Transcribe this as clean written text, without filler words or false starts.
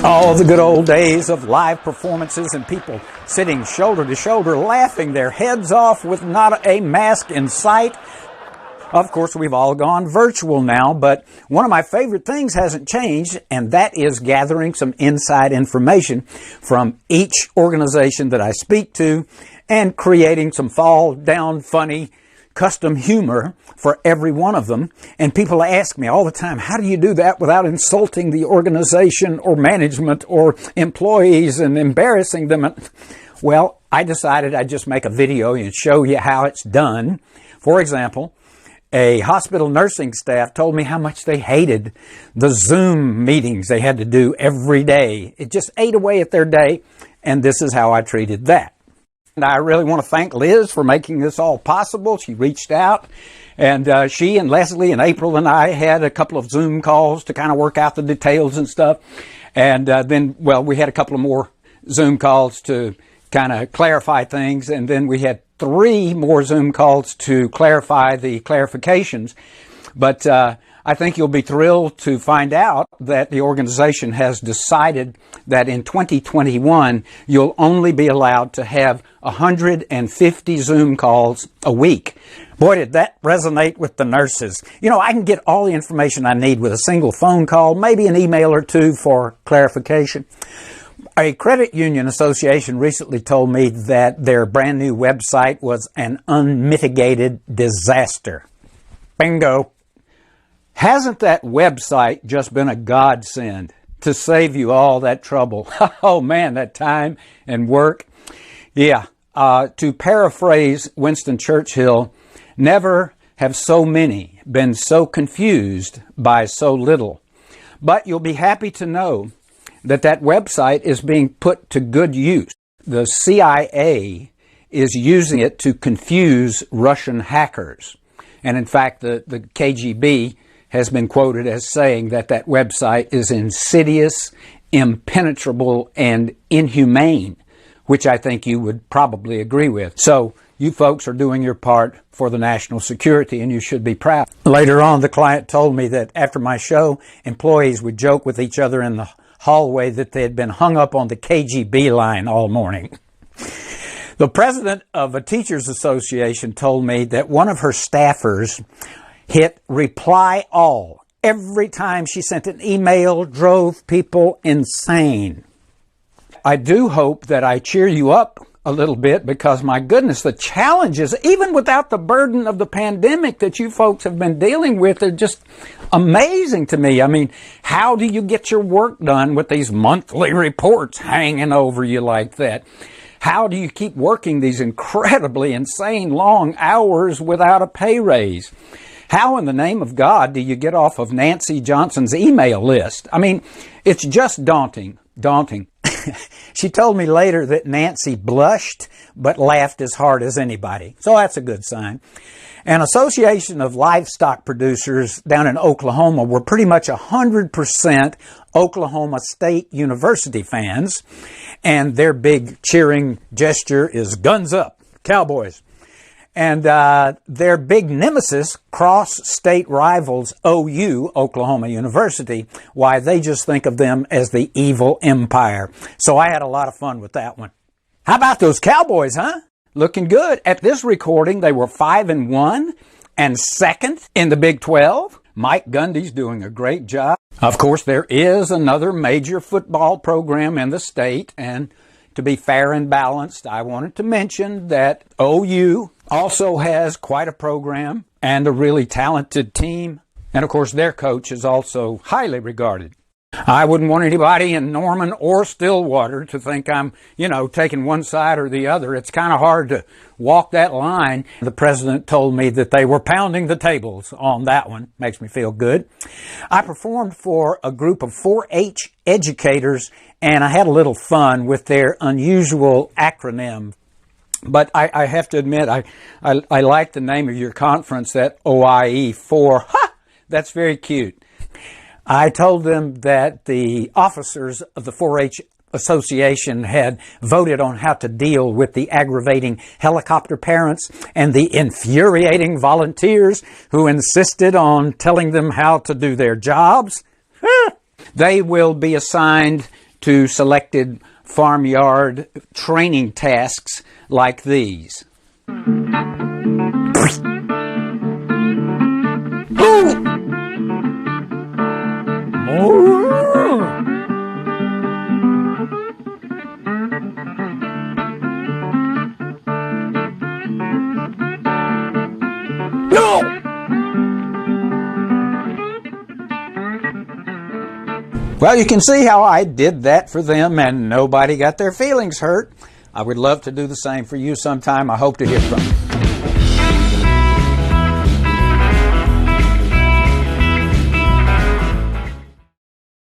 Oh, the good old days of live performances and people sitting shoulder to shoulder, laughing their heads off with not a mask in sight. Of course, we've all gone virtual now, but one of my favorite things hasn't changed, and that is gathering some inside information from each organization that I speak to and creating some fall down funny custom humor for every one of them. And people ask me all the time, how do you do that without insulting the organization or management or employees and embarrassing them? Well, I decided I'd just make a video and show you how it's done. For example, a hospital nursing staff told me how much they hated the Zoom meetings they had to do every day. It just ate away at their day, and this is how I treated that. And I really want to thank Liz for making this all possible. She reached out, and she and Leslie and April and I had a couple of Zoom calls to kind of work out the details and stuff. And then, well, we had a couple of more Zoom calls to kind of clarify things. And then we had 3 more Zoom calls to clarify the clarifications. But I think you'll be thrilled to find out that the organization has decided that in 2021, you'll only be allowed to have 150 Zoom calls a week. Boy, did that resonate with the nurses. You know, I can get all the information I need with a single phone call, maybe an email or 2 for clarification. A credit union association recently told me that their brand new website was an unmitigated disaster. Bingo. Hasn't that website just been a godsend to save you all that trouble? Oh man, that time and work. Yeah, to paraphrase Winston Churchill, never have so many been so confused by so little. But you'll be happy to know that that website is being put to good use. The CIA is using it to confuse Russian hackers. And in fact, the KGB has been quoted as saying that that website is insidious, impenetrable, and inhumane, which I think you would probably agree with. So you folks are doing your part for the national security, and you should be proud. Later on, the client told me that after my show, employees would joke with each other in the hallway that they had been hung up on the KGB line all morning. The president of a teachers association told me that one of her staffers hit reply all every time she sent an email, drove people insane. I do hope that I cheer you up a little bit, because my goodness, the challenges, even without the burden of the pandemic that you folks have been dealing with, are just amazing to me. I mean, how do you get your work done with these monthly reports hanging over you like that? How do you keep working these incredibly insane long hours without a pay raise? How in the name of God do you get off of Nancy Johnson's email list? I mean, it's just daunting. She told me later that Nancy blushed but laughed as hard as anybody. So that's a good sign. An association of livestock producers down in Oklahoma were pretty much 100% Oklahoma State University fans. And their big cheering gesture is guns up, Cowboys. And their big nemesis, cross-state rivals OU, Oklahoma University, why they just think of them as the evil empire. So I had a lot of fun with that one. How about those Cowboys, huh? Looking good. At this recording, they were 5-1 and second in the Big 12. Mike Gundy's doing a great job. Of course, there is another major football program in the state, and to be fair and balanced, I wanted to mention that OU also has quite a program and a really talented team. And of course, their coach is also highly regarded. I wouldn't want anybody in Norman or Stillwater to think I'm, taking one side or the other. It's kind of hard to walk that line. The president told me that they were pounding the tables on that one. Makes me feel good. I performed for a group of 4-H educators, and I had a little fun with their unusual acronym. But I have to admit, I like the name of your conference, that OIE 4. Ha! That's very cute. I told them that the officers of the 4-H Association had voted on how to deal with the aggravating helicopter parents and the infuriating volunteers who insisted on telling them how to do their jobs. They will be assigned to selected farmyard training tasks like these. Well, you can see how I did that for them and nobody got their feelings hurt. I would love to do the same for you sometime. I hope to hear from you.